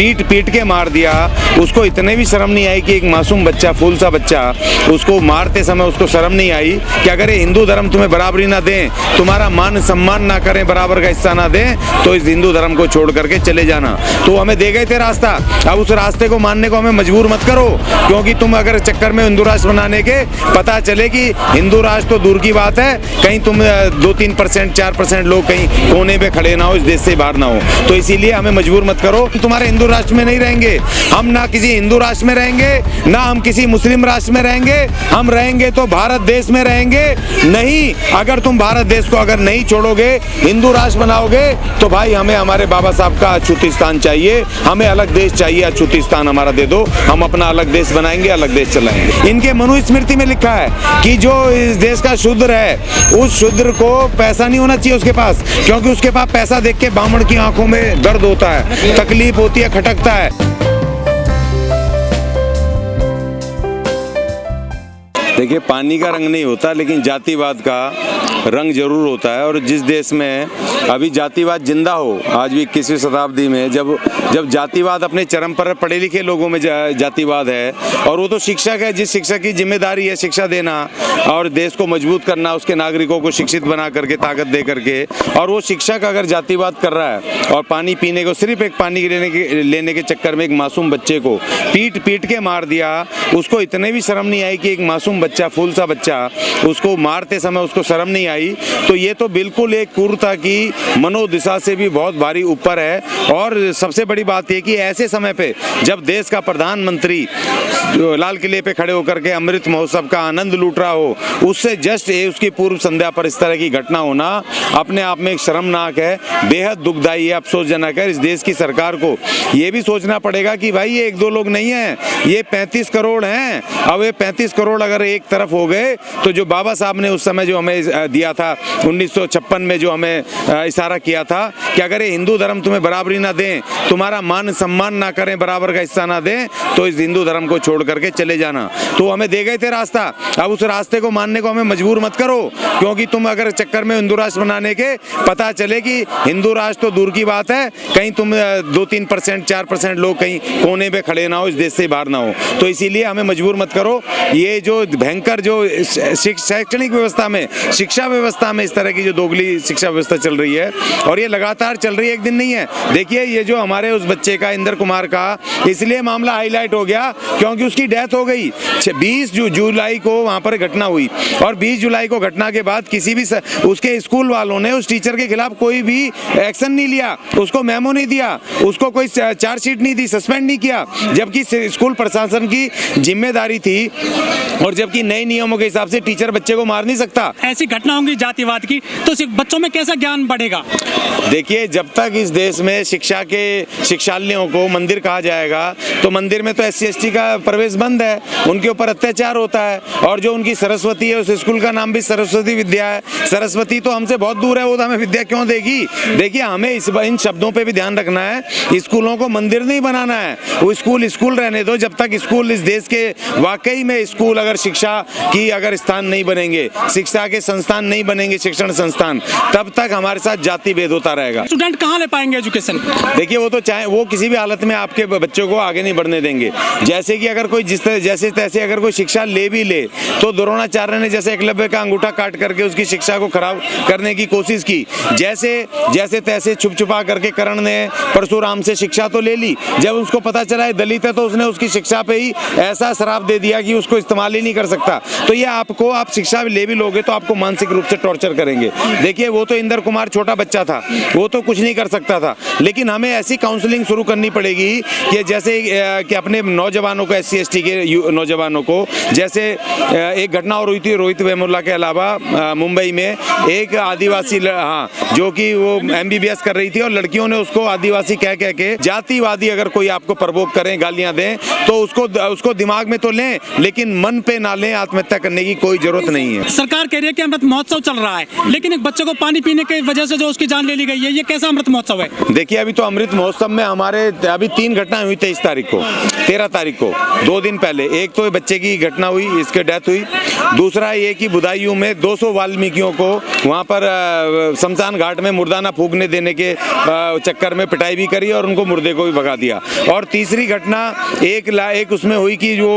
पीट पीट के मार दिया। उसको इतने भी शर्म नहीं आई कि एक मासूम बच्चा, फूल सा बच्चा, उसको मारते समय उसको शर्म नहीं आई कि अगर ये हिंदू धर्म तुम्हें बराबरी ना दें, तुम्हारा मान सम्मान ना करें, बराबर का हिस्सा ना दें, तो इस हिंदू धर्म को छोड़ करके चले जाना। तो हमें दे गए थे रास्ता, अब उस रास्ते को मानने को हमें मजबूर मत करो, क्योंकि तुम अगर चक्कर में हिंदू राष्ट्र बनाने के पता चले कि हिंदू राष्ट्र तो दूर की बात है, कहीं तुम 2-3% 4% लोग कहीं कोने पे खड़े ना हो, इस देश से बाहर ना हो। तो इसीलिए हमें मजबूर मत करो। तुम्हारे हिंदू राष्ट्र में नहीं रहेंगे हम, ना किसी हिंदू राष्ट्र में रहेंगे, ना हम किसी मुस्लिम राष्ट्र में रहेंगे। हम रहेंगे तो भारत देश में रहेंगे। नहीं, अगर तुम भारत देश को अगर नहीं छोड़ोगे, हिंदू राष्ट्र बनाओगे, तो भाई हमें हमारे बाबा साहब का अछूतिस्तान चाहिए, हमें अलग देश चाहिए। अछूतिस्तान हमारा दे दो, हम अपना अलग देश बनाएंगे, अलग देश चलाएंगे। इनके मनुस्मृति में लिखा है कि जो इस देश का शूद्र है, उस शूद्र को पैसा नहीं होना चाहिए उसके पास, क्योंकि उसके पास पैसा देख के ब्राह्मण की आंखों में दर्द होता है, तकलीफ होती है, खटकता है। देखिए, पानी का रंग नहीं होता, लेकिन जातिवाद का रंग जरूर होता है। और जिस देश में अभी जातिवाद जिंदा हो, आज भी 21वीं शताब्दी में, जब जातिवाद अपने चरम पर, पढ़े लिखे लोगों में जातिवाद है, और वो तो शिक्षक है, जिस शिक्षक की जिम्मेदारी है शिक्षा देना और देश को मजबूत करना, उसके नागरिकों को शिक्षित बना करके, ताकत दे करके, और वो शिक्षक अगर जातिवाद कर रहा है और पानी पीने को, सिर्फ एक पानी लेने के चक्कर में एक मासूम बच्चे को पीट पीट के मार दिया, उसको इतने भी शर्म नहीं आई कि एक मासूम बच्चा, फूल सा बच्चा, उसको मारते समय उसको शर्म नहीं आई, तो ये तो बिल्कुल एक क्रूरता की मनोदिशा से भी बहुत भारी ऊपर है। और सबसे बड़ी बात ये कि ऐसे समय पे जब देश का प्रधानमंत्री लाल किले पे खड़े होकर के अमृत महोत्सव का आनंद लूट रहा हो, उससे जस्ट उसकी पूर्व संध्या पर इस तरह की घटना होना अपने आप में एक शर्मनाक है, बेहद दुखदायी है, अफसोसजनक है। इस देश की सरकार को ये भी सोचना पड़ेगा कि भाई ये 1-2 लोग नहीं हैं, ये 35 करोड़ हैं। अब ये 35 करोड़ अगर एक तरफ हो गए, तो जो बाबा साहब ने उस समय जो हमें दिया था 1956 में, जो हमें इशारा किया था कि अगर ये हिंदू धर्म तुम्हें बराबरी ना दें, तुम्हारा मान सम्मान ना करें, बराबर का हिस्सा ना दें, तो इस हिंदू धर्म को छोड़ करके चले जाना। तो हमें दे गए थे रास्ता, अब उस रास्ते को मानने को हमें मजबूर मत करो, क्योंकि तुम अगर चक्कर में हिंदू राष्ट्र बनाने के पता चले कि हिंदू राष्ट्र तो दूर की बात है, कहीं तुम 2-3% 4% लोग कहीं कोने पे खड़े ना हो, इस देश से बाहर ना हो। तो इसीलिए हमें मजबूर मत करो। ये जो भयंकर जो शैक्षणिक व्यवस्था में, शिक्षा व्यवस्था में इस तरह की जो दोगली शिक्षा व्यवस्था चल रही है, और ये लगातार चल रही है, एक दिन नहीं है। देखिए, ये जो हमारे उस बच्चे का, इंदर कुमार का, इसलिए मामला हाईलाइट हो गया क्योंकि उसकी डेथ हो गई। 20 जुलाई को वहां पर घटना हुई, और 20 जुलाई को घटना के बाद किसी भी उसके स्कूल वालों ने उस टीचर के खिलाफ कोई भी एक्शन नहीं लिया, उसको मेमो नहीं दिया, उसको कोई चार्जशीट नहीं दी, सस्पेंड नहीं किया, जबकि स्कूल प्रशासन की जिम्मेदारी थी, और जबकि नए नियमों के हिसाब से टीचर बच्चे को मार नहीं सकता। ऐसी घटना होंगी जातिवाद की, तो बच्चों में कैसा ज्ञान बढ़ेगा? देखिए, जब तक इस देश में शिक्षा के शिक्षालयों को मंदिर कहा जाएगा, तो मंदिर में तो SC/ST का प्रवेश बंद है, उनके ऊपर अत्याचार होता है। और जो उनकी सरस्वती है, उस स्कूल का नाम भी सरस्वती विद्या है। सरस्वती तो हमसे बहुत दूर है, वो तो हमें विद्या क्यों देगी? देखिए, हमें इन शब्दों पे भी ध्यान रखना है। स्कूलों को मंदिर नहीं बनाना है, वो स्कूल रहने दो। जब तक स्कूल इस देश के वाकई में स्कूल अगर शिक्षा की अगर स्थान नहीं बनेंगे, शिक्षा के संस्थान नहीं बनेंगे, शिक्षण संस्थान, तब तक हमारे साथ जाति भेद होता रहेगा। स्टूडेंट कहाँ ले पाएंगे एजुकेशन? देखिए, वो तो चाहे वो किसी भी हालत में आपके बच्चों को आगे नहीं बढ़ने देंगे। जैसे कि अगर कोई जैसे तैसे अगर कोई शिक्षा ले भी ले, तो द्रोणाचार्य ने जैसे एकलव्य का अंगूठा काट करके उसकी शिक्षा को खराब करने की कोशिश की, जैसे तैसे छुप छुपा करके कर्ण ने परशुराम से शिक्षा तो ले ली। जब उसको पता चला है दलित है, तो उसने उसकी शिक्षा पे ही ऐसा श्राप दे दिया कि उसको इस्तेमाल ही नहीं कर सकता। तो ये आप शिक्षा ले भी लोगे तो आपको मानसिक रूप से टॉर्चर करेंगे। देखिए, वो तो इंदर कुमार छोटा बच्चा था, वो तो कुछ नहीं कर सकता था, लेकिन हमें ऐसी काउंसलिंग शुरू करनी पड़ेगी कि जैसे कि अपने नौजवानों को, SC/ST के नौजवानों को, जैसे एक घटना और हुई थी रोहित वेमुला के अलावा मुंबई में, एक आदिवासी जो कि वो MBBS कर रही थी, और लड़कियों ने उसको आदिवासी कह के, जातिवादी अगर कोई आपको प्रवोक करें, गालियां दें, तो उसको दिमाग में तो लें, लेकिन मन पे ना लें। आत्महत्या करने की कोई जरूरत नहीं है। सरकार कह रही है कि अमृत महोत्सव चल रहा है, लेकिन एक बच्चे को पानी पीने की वजह से जो उसकी जान ले ली गई है, ये कैसा अमृत महोत्सव है? देखिए, अभी तो अमृत महोत्सव में हमारे अभी 3 घटनाएं हुई, 13 तारीख को 2 दिन पहले। एक तो बच्चे की घटना हुई, इसके डेथ हुई, दूसरा ये कि बदायूं में 200 वाल्मीकियों को वहाँ पर शमशान घाट में मुर्दा न फूकने देने के चक्कर में पिटाई भी करी और उनको मुर्दे को भी भगा दिया। और तीसरी घटना एक उसमें हुई कि जो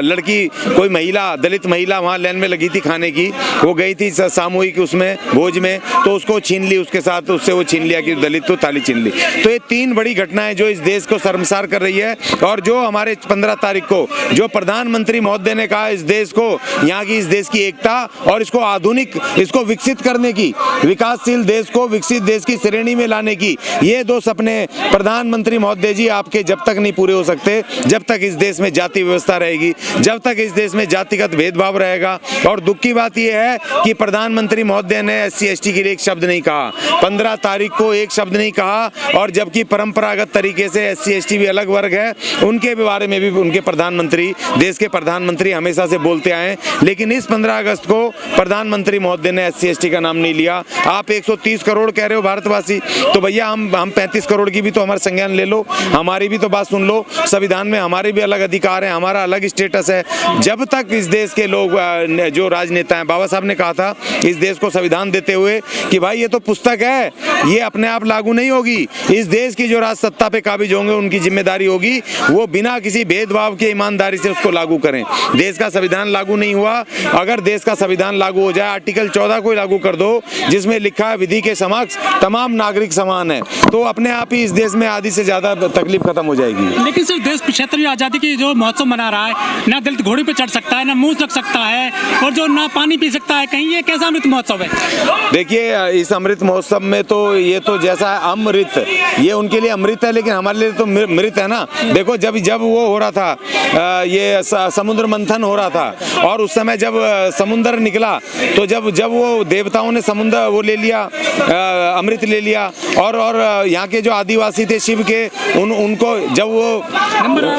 लड़की कोई महिला, दलित महिला वहाँ लाइन में लगी थी खाने की, वो गई थी सामूहिक उसमें भोज में, तो उसको छीन ली, उसके साथ उससे वो छीन लिया कि दलित तो थाली छीन ली। तो ये 3 बड़ी घटनाएं जो इस देश को शर्मसार कर रही है। और जो हमारे 15 तारीख को जो प्रधानमंत्री महोदय ने कहा इस देश को, यहाँ की इस देश की एकता और इसको आधुनिक, इसको विकसित करने की, विकासशील देश को विकसित देश की श्रेणी में लाने की, ये 2 सपने प्रधानमंत्री महोदय जी आपके जब तक नहीं पूरे हो सकते, जब तक इस देश में जाति व्यवस्था रहेगी, जब तक इस देश में जातिगत भेदभाव रहेगा। और दुख की बात यह है कि प्रधानमंत्री महोदय ने SC ST के लिए एक शब्द नहीं कहा, 15 तारीख को एक शब्द नहीं कहा। और जबकि परंपरागत तरीके से SC ST भी अलग वर्ग है, उनके बारे में भी उनके प्रधानमंत्री, देश के प्रधानमंत्री हमेशा से बोलते आए, लेकिन इस 15 अगस्त को प्रधानमंत्री महोदय ने SC ST का नाम नहीं लिया। आप 130 करोड़ कह रहे हो भारतवासी, तो भैया हम 35 करोड़ की भी तो हमारा संज्ञान ले लो, हमारी भी तो बात सुन लो। संविधान में हमारे भी अलग अधिकार हैं, हमारा अलग स्टेटस है। जब तक इस देश के लोग जो राजनेता हैं, बाबा साहब ने कहा था इस देश को संविधान देते हुए कि भाई ये तो पुस्तक है, ये अपने आप लागू नहीं होगी। इस देश की जो राज सत्ता पे काबिज होंगे उनकी जिम्मेदारी होगी वो बिना किसी भेदभाव के ईमानदारी से उसको लागू करें। देश का संविधान लागू नहीं हुआ, अगर देश का संविधान लागू हो जाए, आर्टिकल 14 को लागू कर दो जिसमें लिखा है विधि के समक्ष तमाम नागरिक समान है, तो अपने आप ही इस देश में आधी से ज्यादा तकलीफ खत्म हो जाएगी। लेकिन सिर्फ देश 75वीं आज़ादी की जो महोत्सव मना रहा है, ना दलित घोड़ी पे चढ़ सकता है, ना मुंह रख सकता है, और जो ना पानी पी सकता है, कहीं ये कैसा अमृत महोत्सव है? देखिए इस अमृत महोत्सव में तो ये तो जैसा है अमृत, ये उनके लिए अमृत है, लेकिन हमारे लिए तो मृत है ना। देखो जब वो हो रहा था, ये समुद्र मंथन हो रहा था, और उस समय जब समुद्र निकला तो जब वो देवताओं ने समुद्र वो ले लिया, अमृत ले लिया, और यहाँ के जो आदिवासी थे शिव के, उनको जब वो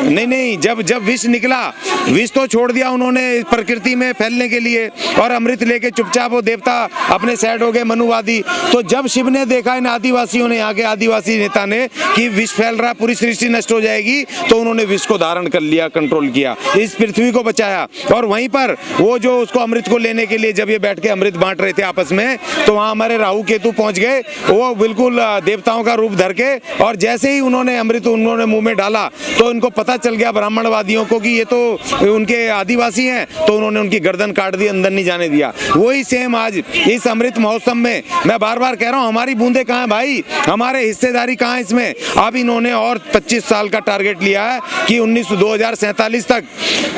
नहीं जब विष निकला, विष तो छोड़ दिया उन्होंने प्रकृति में फैलने के लिए, और अमृत लेके चुपचाप वो देवता अपने साइड हो गए मनुवादी। तो जब शिव ने देखा इन आदिवासियों ने, यहाँ के आदिवासी नेता ने, कि विष फैल रहा, पूरी सृष्टि नष्ट हो जाएगी, तो उन्होंने विष को धारण कर लिया, कंट्रोल किया, इस पृथ्वी को बचाया। और वहीं पर वो जो उसको अमृत को लेने के लिए जब ये बैठ के अमृत बांट रहे थे आपस में, तो वहाँ हमारे राहु केतु पहुंच गए, वो बिल्कुल देवताओं का रूप धर के, और जैसे ही उन्होंने अमृत उन्होंने मुंह में डाला तो इनको पता चल गया ब्राह्मणवादियों को कि ये तो उनके आदिवासी हैं, तो उन्होंने उनकी गर्दन काट दी, अंदर नहीं जाने दिया। वही सेम आज इस अमृत महोत्सव में मैं बार बार कह रहा हूँ, हमारी बूंदे कहाँ है भाई, हमारे हिस्सेदारी कहाँ है इसमें? अब इन्होंने और 25 साल का टारगेट लिया है कि 2047 तक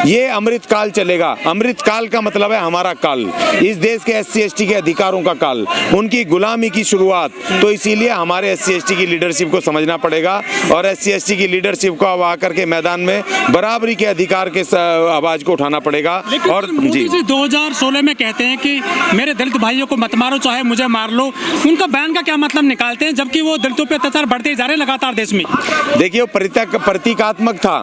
ये अमृत काल चलेगा। अमृत काल का मतलब है हमारा काल, इस देश के SC ST के अधिकारों का काल, उनकी गुलामी की शुरुआत। तो इसीलिए हमारे SC ST की लीडरशिप को समझना पड़ेगा, और SC ST की लीडरशिप को अब आकर के मैदान में बराबरी के अधिकार के आवाज को उठाना पड़ेगा। और जी 2016 में कहते हैं कि मेरे दलित भाइयों को मत मारो, चाहे मुझे मार लो, उनका बयान का क्या मतलब निकालते हैं, जबकि वो दलितों पे अत्याचार बढ़ते जा रहे हैं लगातार देश में? देखिए वो प्रतीकात्मक था,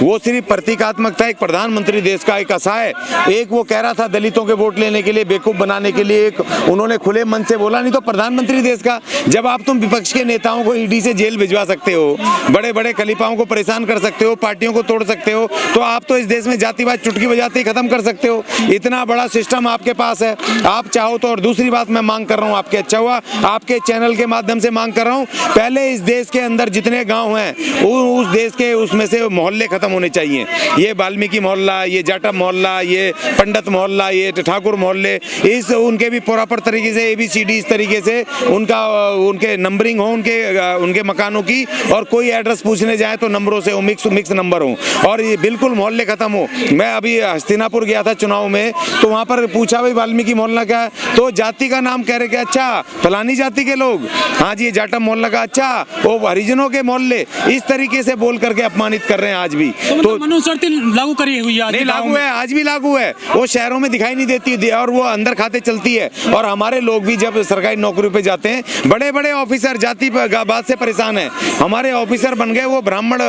वो सिर्फ प्रतीकात्मक था। एक प्रधानमंत्री देश का एक असहाय, एक वो कह रहा था दलितों के वोट लेने के लिए, बेवकूफ बनाने के लिए, एक उन्होंने खुले मन से बोला, नहीं तो प्रधानमंत्री देश का। जब आप तुम विपक्ष के नेताओं को ED से जेल भिजवा सकते हो, बड़े बड़े खलीफाओं को परेशान कर सकते हो, पार्टियों को तोड़ सकते हो, तो आप तो इस देश में जातिवाद चुटकी बजाते ही खत्म कर सकते हो। इतना बड़ा सिस्टम आपके पास है, आप चाहो तो। और दूसरी बात मैं मांग कर रहा हूँ आपके, अच्छा हुआ आपके चैनल के माध्यम से मांग कर रहा हूँ, पहले इस देश के अंदर जितने गांव हैं उस देश के उसमें से मोहल्ले खत्म होने चाहिए। ये वाल्मीकि मोहल्ला, ये जाटव मोहल्ला, ये पंडित मोहल्ला, ये ठाकुर मोहल्ले, इस उनके भी प्रॉपर तरीके से ABCD इस तरीके से उनके नंबरिंग हो, उनके मकानों की, और कोई एड्रेस पूछने जाए तो नंबरों से मिक्स नंबर हो, और ये बिल्कुल मोहल्ले खत्म हो। मैं अभी हस्तिनापुर गया था चुनाव में, तो वहाँ पर पूछा भाई वाल्मीकि मोहल्ला क्या है, तो जाति का नाम कह रहे कि अच्छा फलानी जाति के लोग, हाँ जी ये जाटव मोहल्ला का, अच्छा वो हरिजनों के मोहल्ले, इस तरीके से बोल करके अपमानित कर रहे हैं आज भी। तो मनुस्मृति लागू करी हुई है? नहीं लागू है, आज भी लागू है, वो शहरों में दिखाई नहीं देती और वो अंदर खाते चलती है। और हमारे लोग भी जब सरकारी नौकरी पे जाते हैं, बड़े बड़े ऑफिसर जाति बात से परेशान है, हमारे ऑफिसर बन गए वो ब्राह्मण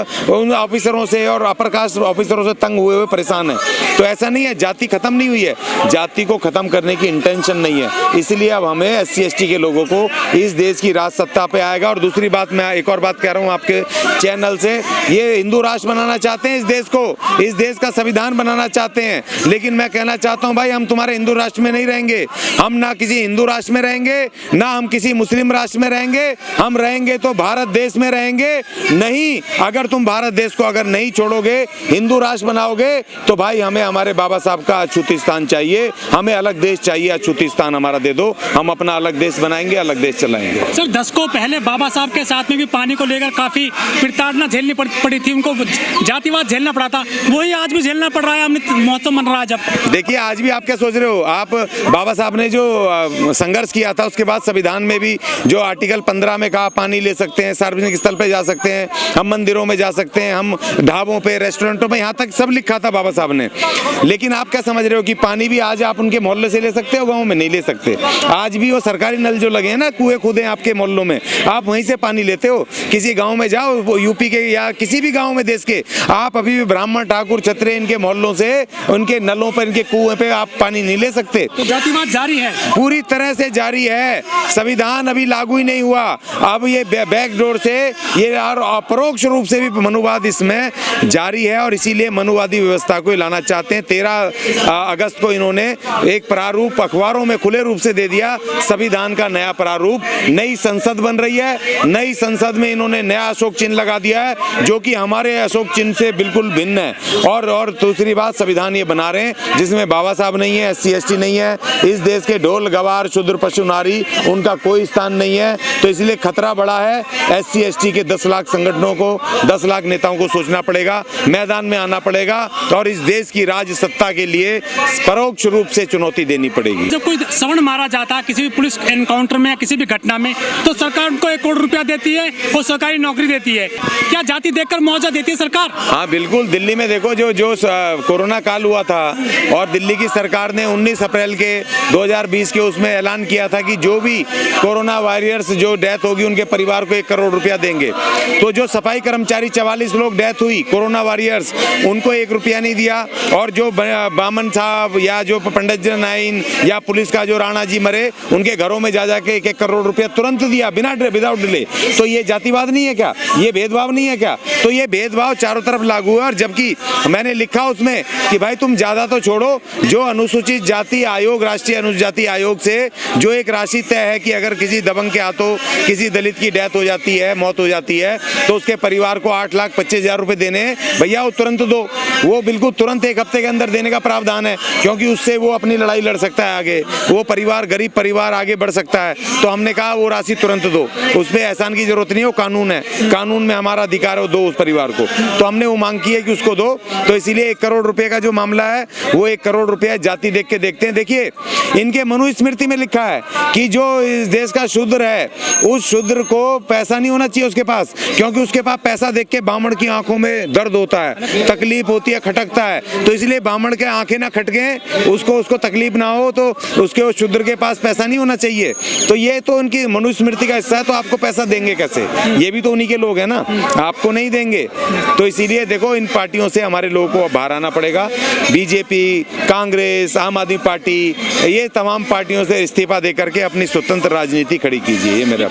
ऑफिसरों से और अपर कास्ट ऑफिसरों से तंग हुए परेशान है। तो ऐसा नहीं है, जाति खत्म नहीं हुई है, जाति को खत्म करने की इंटेंशन नहीं है। इसलिए अब हमें SC ST के लोगों को इस देश की राज सत्ता पे आएगा। और दूसरी बात, मैं एक और बात कह रहा हूँ आपके चैनल से, ये हिंदू राष्ट्र बनाना चाहते हैं इस देश को, इस देश का संविधान बनाना चाहते हैं, लेकिन लेकिन मैं कहना चाहता हूं भाई, हम तुम्हारे हिंदू राष्ट्र में नहीं रहेंगे, हम ना किसी हिंदू राष्ट्र में रहेंगे, ना हम किसी मुस्लिम राष्ट्र में रहेंगे, हम रहेंगे तो भारत देश में रहेंगे। नहीं, अगर तुम भारत देश को अगर नहीं छोड़ोगे, हिंदू राष्ट्र बनाओगे, तो भाई हमें हमारे बाबा साहब का अछूतिस्तान चाहिए, हमें अलग देश चाहिए, अछूतिस्तान हमारा दे दो, हम अपना अलग देश बनाएंगे, अलग देश चलाएंगे। सर, दशकों पहले बाबा साहब के साथ में भी पानी को लेकर काफी प्रताड़ना झेलनी पड़ी थी, उनको जातिवाद झेलना पड़ा था, वही आज भी झेलना पड़ रहा है। अमृत महोत्सव मन रहा है जब। देखिए, आज भी आप क्या सोच रहे हो, आप बाबा साहब ने जो संघर्ष किया था, उसके बाद संविधान में भी जो आर्टिकल 15 में कहा पानी ले सकते हैं, सार्वजनिक स्थल पे जा सकते हैं, हम मंदिरों में जा सकते हैं, हम ढाबों पे, रेस्टोरेंटों में, यहाँ तक सब लिखा था बाबा साहब ने। लेकिन आप क्या समझ रहे हो कि पानी भी आज आप उनके मोहल्ले से ले सकते हो, गाँव में नहीं ले सकते। आज भी वो सरकारी नल जो लगे हैं ना, कुएं खुदे आपके मोहल्लों में, आप वहीं से पानी लेते हो। किसी गाँव में जाओ, यूपी के या किसी भी गाँव में देश के, आप अभी भी ब्राह्मण, ठाकुर, क्षत्रिय, इनके मोहल्लों से, उनके नलों पर, इनके कुएं पे आप पानी नहीं ले सकते। तो जातिवाद जारी है, पूरी तरह से जारी है। संविधान अभी लागू ही नहीं हुआ, अब ये बैकडोर से ये अपरोक्ष रूप से भी मनुवाद इसमें जारी है, और इसीलिए मनुवादी व्यवस्था को लाना चाहते हैं। 13 अगस्त को इन्होंने एक प्रारूप अखबारों में खुले रूप से दे दिया, संविधान का नया प्रारूप। नई संसद बन रही है, नई संसद में इन्होंने नया अशोक चिन्ह लगा दिया है, जो कि हमारे अशोक चिन्ह से बिल्कुल भिन्न है। और दूसरी बात, संविधान ये बना रहे हैं जिसमें बाबा साहब नहीं है, SC ST नहीं है, इस देश के ढोल गवार, शूद्र, पशु, नारी, उनका कोई स्थान नहीं है। तो इसलिए खतरा बड़ा है। SC ST के 10 लाख संगठनों को, 10 लाख नेताओं को सोचना पड़ेगा, मैदान में आना पड़ेगा, और इस देश की राज सत्ता के लिए परोक्ष रूप से चुनौती देनी पड़ेगी। जब कोई सवर्ण मारा जाता है किसी भी पुलिस एनकाउंटर में या किसी भी घटना में, तो सरकार उनको 1 करोड़ रुपया देती है और सरकारी नौकरी देती है। क्या जाति देखकर मुआवजा देती है सरकार? हाँ बिल्कुल। दिल्ली में देखो, जो कोरोना काल हुआ था, और दिल्ली की सरकार ने 19 अप्रैल के 2020 के उसमें ऐलान किया था कि जो भी कोरोना वॉरियर्स जो डेथ होगी, उनके परिवार को 1 करोड़ रुपया देंगे। तो जो सफाई कर्मचारी 44 लोग डेथ हुई, कोरोना वॉरियर्स, उनको 1 रुपया नहीं दिया। और जो बामन साहब या जो पंडित नाइन या पुलिस का जो राणा जी मरे, उनके घरों में जा जाके 1 करोड़ रुपया तुरंत दिया, विदाउट डिले। तो ये जातिवाद नहीं है क्या? ये भेदभाव नहीं है क्या? तो ये भेदभाव चारों तरफ लागू है। और जबकि मैंने लिखा उसमें कि भाई तुम ज्यादा तो छोड़ो, जो अनुसूचित जाति आयोग, राष्ट्रीय अनुसूचित जाति आयोग से जो एक राशि तय है कि अगर किसी दबंग के हाथों किसी दलित की डेथ हो जाती है, मौत हो जाती है, तो उसके परिवार को 8,25,000 रुपए देने हैं, भैया वो तुरंत दो। वो बिल्कुल तुरंत 1 हफ्ते के अंदर देने का प्रावधान है, क्योंकि उससे वो अपनी लड़ाई लड़ सकता है आगे, वो परिवार, गरीब परिवार आगे बढ़ सकता है। तो हमने कहा वो राशि तुरंत दो, उस पर एहसान की जरूरत नहीं है, वो कानून है, कानून में हमारा अधिकार है, वो दो उस परिवार को। तो हमने वो मांग की है कि उसको दो। तो इसीलिए 1 करोड़ रुपए का जो मामला है, वो 1 करोड़ रुपया जाति देख के देखते हैं। देखिए, इनके मनुस्मृति में लिखा है कि जो इस देश का शूद्र है, उस शूद्र को पैसा नहीं होना चाहिए उसके पास, क्योंकि उसके पास पैसा देख के ब्राह्मण की आंखों में दर्द होता है, तकलीफ होती है, खटकता है। तो इसलिए ब्राह्मण के आंखें ना खटके, उसको तकलीफ ना हो, तो उसके उस शूद्र के पास पैसा नहीं होना चाहिए। तो ये तो उनकी मनुस्मृति का हिस्सा है। तो आपको पैसा देंगे कैसे? ये भी तो उन्हीं के लोग हैं ना, आपको नहीं देंगे। तो इसीलिए देखो, इन पार्टियों से हमारे लोगों को बाहर आना पड़ेगा। बीजेपी, कांग्रेस, आम आदमी पार्टी, ये तमाम पार्टियों से इस्तीफा देकर के अपनी स्वतंत्र राजनीति खड़ी कीजिए। ये मेरा